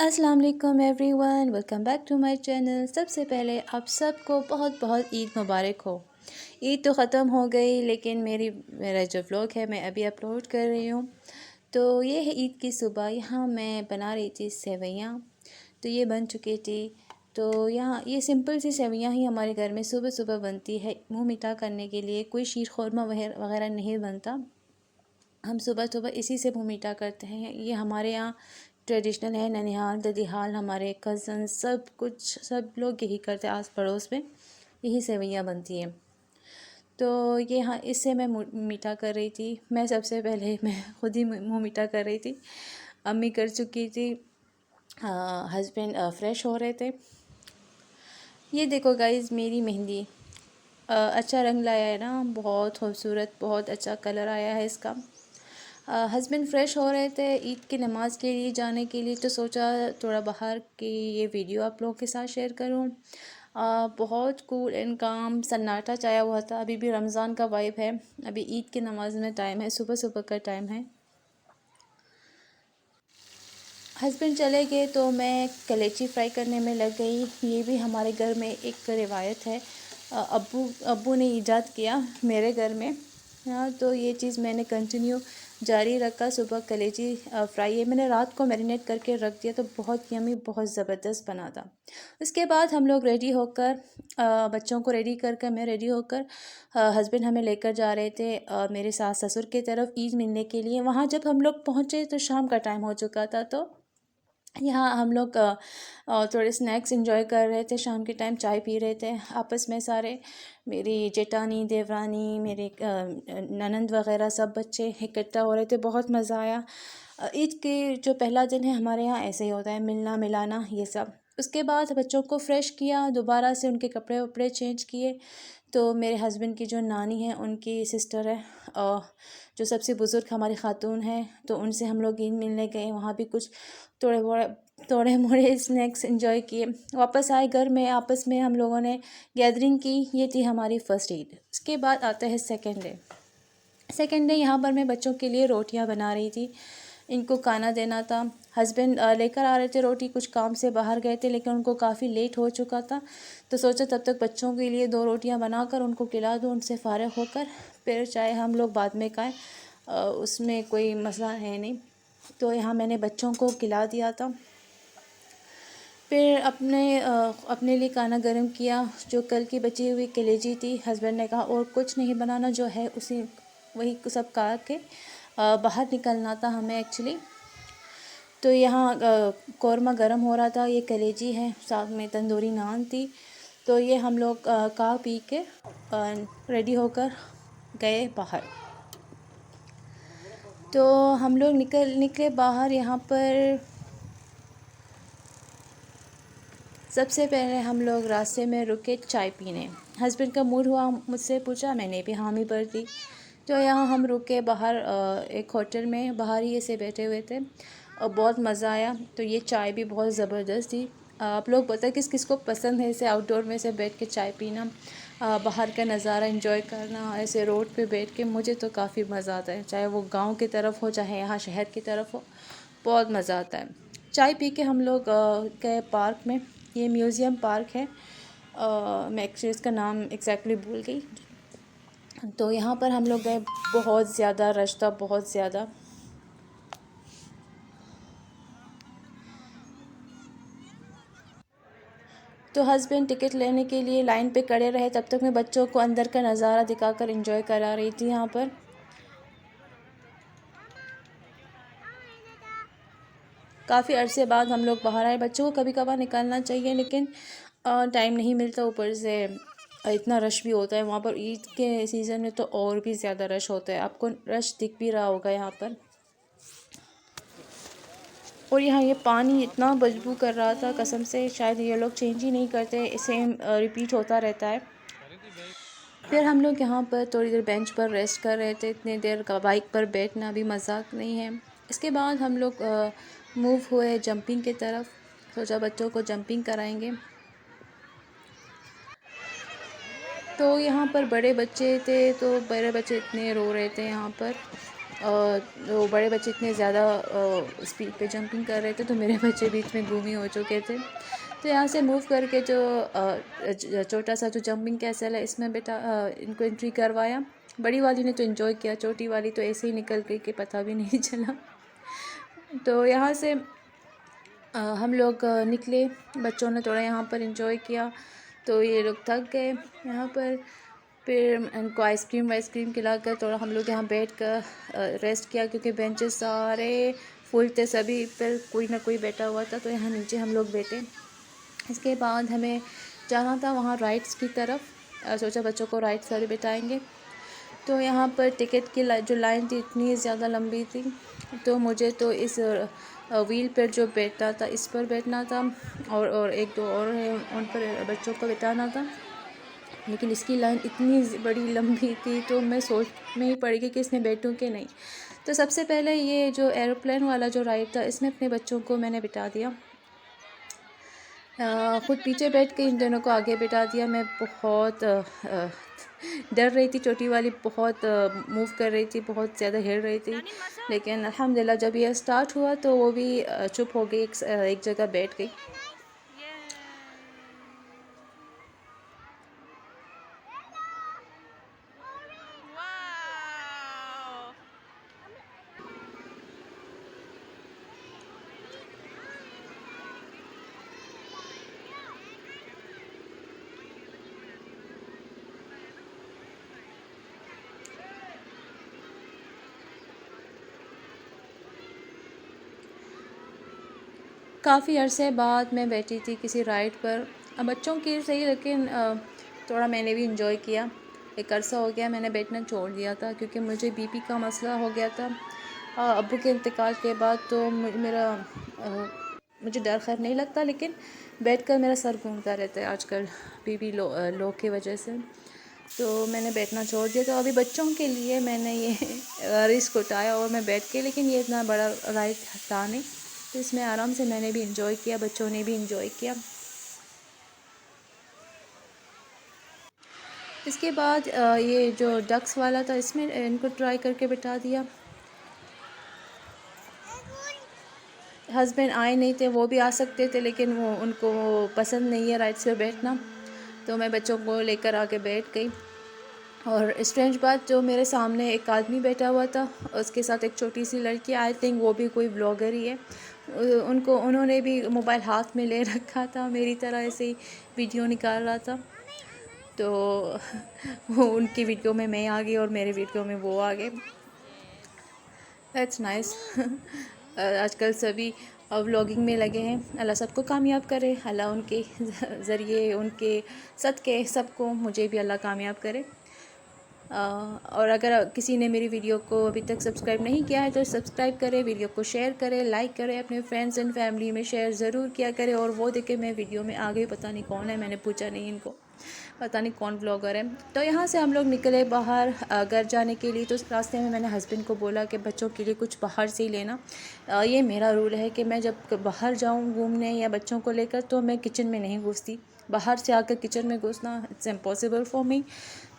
अस्सलाम वालेकुम everyone, welcome back to my channel. सबसे पहले आप सबको बहुत बहुत ईद मुबारक हो। ईद तो ख़त्म हो गई, लेकिन मेरा जो व्लॉग है मैं अभी अपलोड कर रही हूँ। तो ये है ईद की सुबह। यहाँ मैं बना रही थी सेवइयाँ, तो ये बन चुकी थी। तो यहाँ ये सिंपल सी सेवइयाँ ही हमारे घर में सुबह सुबह बनती है, मुँह मीठा करने के लिए। कोई शीर खुरमा वगैरह नहीं बनता। हम सुबह सुबह इसी से मुँह मीठा करते हैं। ये हमारे यहाँ ट्रेडिशनल है। ननिहाल ददीहाल हमारे कज़न सब लोग यही करते हैं। आस पड़ोस में यही सेवइयाँ बनती हैं। तो ये हाँ, इससे मैं मीठा कर रही थी। मैं सबसे पहले मैं खुद ही मुँह मीठा कर रही थी। अम्मी कर चुकी थी, हस्बैंड फ्रेश हो रहे थे। ये देखो गाइस, मेरी मेहंदी अच्छा रंग लाया है ना, बहुत खूबसूरत, बहुत अच्छा कलर आया है इसका। हस्बैंड फ्रेश हो रहे थे ईद की नमाज़ के लिए जाने के लिए, तो सोचा थोड़ा बाहर की ये वीडियो आप लोगों के साथ शेयर करूं। बहुत कूल एंड काम सन्नाटा छाया हुआ था। अभी भी रमज़ान का वाइब है। अभी ईद की नमाज़ में टाइम है, सुबह सुबह का टाइम है। हस्बैंड चले गए तो मैं कलेची फ्राई करने में लग गई। ये भी हमारे घर में एक रिवायत है, अब्बू ने ईजाद किया मेरे घर में। हाँ, तो ये चीज़ मैंने कंटिन्यू जारी रखा। सुबह कलेजी फ्राई है, मैंने रात को मैरिनेट करके रख दिया, तो बहुत यमी, बहुत ज़बरदस्त बना था। उसके बाद हम लोग रेडी होकर, बच्चों को रेडी कर मैं रेडी होकर, हस्बैंड हमें लेकर जा रहे थे मेरे सास ससुर की तरफ ईद मिलने के लिए। वहाँ जब हम लोग पहुँचे तो शाम का टाइम हो चुका था। तो यहाँ हम लोग थोड़े स्नैक्स एंजॉय कर रहे थे। शाम के टाइम चाय पी रहे थे आपस में सारे, मेरी जेठानी, देवरानी, मेरे ननंद वगैरह सब बच्चे इकट्ठा हो रहे थे। बहुत मज़ा आया। ईद के जो पहला दिन है हमारे यहाँ ऐसे ही होता है, मिलना मिलाना ये सब। उसके बाद बच्चों को फ्रेश किया, दोबारा से उनके कपड़े वपड़े चेंज किए। तो मेरे हस्बैंड की जो नानी है, उनकी सिस्टर है, जो सबसे बुज़ुर्ग हमारी ख़ातून है, तो उनसे हम लोग ईद मिलने गए। वहाँ भी कुछ थोड़े मोड़े स्नैक्स एंजॉय किए। वापस आए घर में, आपस में हम लोगों ने गैदरिंग की। ये थी हमारी फ़र्स्ट ईद। उसके बाद आता है सेकेंड डे यहाँ पर मैं बच्चों के लिए रोटियाँ बना रही थी, इनको खाना देना था। हस्बैंड लेकर आ रहे थे रोटी, कुछ काम से बाहर गए थे, लेकिन उनको काफ़ी लेट हो चुका था। तो सोचा तब तक बच्चों के लिए 2 रोटियां बनाकर उनको खिला दूँ, उनसे फ़ारिग होकर फिर चाहे हम लोग बाद में खाएं, उसमें कोई मसला है नहीं। तो यहाँ मैंने बच्चों को खिला दिया था। फिर अपने लिए खाना गर्म किया। जो कल की बची हुई कलेजी थी, हस्बैंड ने कहा और कुछ नहीं बनाना, जो है उसी वही सब खा के बाहर निकलना था हमें एक्चुअली। तो यहाँ कौरमा गर्म हो रहा था, ये कलेजी है, साथ में तंदूरी नान थी। तो ये हम लोग खा पी के रेडी होकर गए बाहर। तो हम लोग निकले बाहर। यहाँ पर सबसे पहले हम लोग रास्ते में रुके चाय पीने। हस्बैंड का मूड हुआ, मुझसे पूछा, मैंने भी हामी भर दी। तो यहाँ हम रुके बाहर एक होटल में, बाहर ही ऐसे बैठे हुए थे और बहुत मज़ा आया। तो ये चाय भी बहुत ज़बरदस्त थी। आप लोग बताएं किस किस को पसंद है ऐसे आउटडोर में से बैठ के चाय पीना, बाहर का नज़ारा एंजॉय करना, ऐसे रोड पे बैठ के। मुझे तो काफ़ी मज़ा आता है, चाहे वो गांव की तरफ हो चाहे यहाँ शहर की तरफ हो, बहुत मज़ा आता है। चाय पी के हम लोग गए पार्क में। ये म्यूज़ियम पार्क है, मैं एक्चुअली इसका नाम एग्जैक्टली भूल गई। तो यहाँ पर हम लोग गए, बहुत ज़्यादा रश था, बहुत ज़्यादा। तो हस्बैंड टिकट लेने के लिए लाइन पे खड़े रहे, तब तक मैं बच्चों को अंदर का नज़ारा दिखाकर एंजॉय करा रही थी। यहाँ पर काफ़ी अरसे बाद हम लोग बाहर आए। बच्चों को कभी कभार निकालना चाहिए, लेकिन टाइम नहीं मिलता, ऊपर से इतना रश भी होता है वहाँ पर। ईद के सीज़न में तो और भी ज़्यादा रश होता है, आपको रश दिख भी रहा होगा यहाँ पर। और यहाँ ये पानी इतना बदबू कर रहा था, कसम से शायद ये लोग चेंज ही नहीं करते, सेम रिपीट होता रहता है। फिर हम लोग यहाँ पर थोड़ी देर बेंच पर रेस्ट कर रहे थे। इतनी देर का बाइक पर बैठना भी मजाक नहीं है। इसके बाद हम लोग मूव हुए जंपिंग की तरफ। सोचा बच्चों को जंपिंग कराएंगे। तो यहाँ पर बड़े बच्चे थे, तो बड़े बच्चे इतने रो रहे थे यहाँ पर। वो बड़े बच्चे इतने ज़्यादा स्पीड पे जंपिंग कर रहे थे तो मेरे बच्चे बीच में गुम ही हो चुके थे। तो यहाँ से मूव करके जो छोटा सा जो जंपिंग कैसल है इसमें बेटा इनको एंट्री करवाया। बड़ी वाली ने तो एंजॉय किया, छोटी वाली तो ऐसे ही निकल गई कि पता भी नहीं चला। तो यहाँ से हम लोग निकले, बच्चों ने थोड़ा यहाँ पर एंजॉय किया। तो ये लोग थक गए यहाँ पर, फिर इनको आइसक्रीम वाइसक्रीम खिलाकर थोड़ा हम लोग यहाँ बैठ कर रेस्ट किया, क्योंकि बेंचेस सारे फुल थे, सभी पर कोई ना कोई बैठा हुआ था। तो यहाँ नीचे हम लोग बैठे। इसके बाद हमें जाना था वहाँ राइड्स की तरफ। सोचा बच्चों को राइड्स सारे बिठाएंगे। तो यहाँ पर टिकट की जो लाइन थी इतनी ज़्यादा लंबी थी, तो मुझे तो इस व्हील पर जो बैठा था इस पर बैठना था, और एक दो और है उन पर बच्चों को बिठाना था। लेकिन इसकी लाइन इतनी बड़ी लंबी थी तो मैं सोच में ही पड़ गई कि इसमें बैठूं कि नहीं। तो सबसे पहले ये जो एरोप्लेन वाला जो राइड था इसमें अपने बच्चों को मैंने बिठा दिया। ख़ुद पीछे बैठ के इन दोनों को आगे बिठा दिया। मैं बहुत डर रही थी, छोटी वाली बहुत मूव कर रही थी, बहुत ज़्यादा हिल रही थी। लेकिन अल्हम्दुलिल्लाह जब ये स्टार्ट हुआ तो वो भी चुप हो गई, एक जगह बैठ गई। काफ़ी अरसे बाद मैं बैठी थी किसी राइड पर, बच्चों की सही, लेकिन थोड़ा मैंने भी इंजॉय किया। एक अरसा हो गया मैंने बैठना छोड़ दिया था, क्योंकि मुझे बीपी का मसला हो गया था अब्बू के इंतकाल के बाद। तो मुझे डर खैर नहीं लगता, लेकिन बैठकर मेरा सर घूमता रहता है आजकल बीपी लो की वजह से। तो मैंने बैठना छोड़ दिया। तो अभी बच्चों के लिए मैंने ये रिस्क उठाया और मैं बैठ के, लेकिन ये इतना बड़ा राइड था नहीं, तो इसमें आराम से मैंने भी इंजॉय किया, बच्चों ने भी इंजॉय किया। इसके बाद ये जो डक्स वाला था इसमें इनको ट्राई करके बिठा दिया। हस्बैंड आए नहीं थे, वो भी आ सकते थे, लेकिन उनको पसंद नहीं है राइड्स पे बैठना। तो मैं बच्चों को लेकर आके बैठ गई। और स्ट्रेंज बात, जो मेरे सामने एक आदमी बैठा हुआ था, उसके साथ एक छोटी सी लड़की, आई थिंक वो भी कोई ब्लॉगर ही है। उन्होंने भी मोबाइल हाथ में ले रखा था, मेरी तरह ऐसे ही वीडियो निकाल रहा था। तो वो उनकी वीडियो में मैं आ गई और मेरे वीडियो में वो आ गए। That's nice. आजकल सभी व्लॉगिंग में लगे हैं। अल्लाह सबको कामयाब करे, अल्लाह उनके ज़रिए, उनके सदक़े सबको, मुझे भी अल्लाह कामयाब करे। और अगर किसी ने मेरी वीडियो को अभी तक सब्सक्राइब नहीं किया है तो सब्सक्राइब करें, वीडियो को शेयर करें, लाइक करें, अपने फ्रेंड्स एंड फैमिली में शेयर ज़रूर किया करें। और वो देखें मैं वीडियो में आ गई, पता नहीं कौन है, मैंने पूछा नहीं इनको, पता नहीं कौन ब्लॉगर है। तो यहाँ से हम लोग निकले बाहर घर जाने के लिए। तो उस रास्ते में मैंने हस्बैंड को बोला कि बच्चों के लिए कुछ बाहर से ही लेना। ये मेरा रूल है कि मैं जब बाहर जाऊँ घूमने या बच्चों को लेकर, तो मैं किचन में नहीं घुसती। बाहर से आकर किचन में घुसना इट्स इम्पॉसिबल फॉर मी।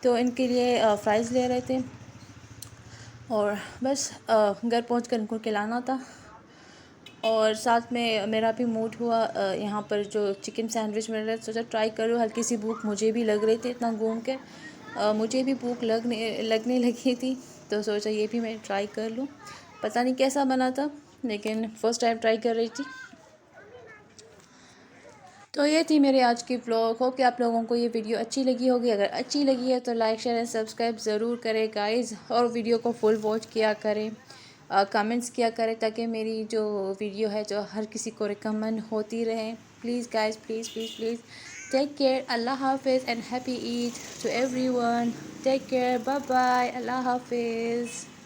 तो इनके लिए फ़्राइज़ ले रहे थे, और बस घर पहुंचकर इनको खिलाना था। और साथ में मेरा भी मूड हुआ, यहाँ पर जो चिकन सैंडविच मिल रहा है, सोचा ट्राई करूँ। हल्की सी भूख मुझे भी लग रही थी, इतना घूम के मुझे भी भूख लगने लगी थी। तो सोचा ये भी मैं ट्राई कर लूँ। पता नहीं कैसा बना था, लेकिन फ़र्स्ट टाइम ट्राई कर रही थी। तो ये थी मेरे आज की व्लॉग। होप कि आप लोगों को ये वीडियो अच्छी लगी होगी। अगर अच्छी लगी है तो लाइक शेयर एंड सब्सक्राइब ज़रूर करें गाइज़, और वीडियो को फुल वॉच किया करें, कमेंट्स किया करें, ताकि मेरी जो वीडियो है जो हर किसी को रिकमेंड होती रहे। Please guys, please please please take care. अल्लाह हाफिज़ and happy Eid to everyone. Take care, bye bye, अल्लाह हाफिज़।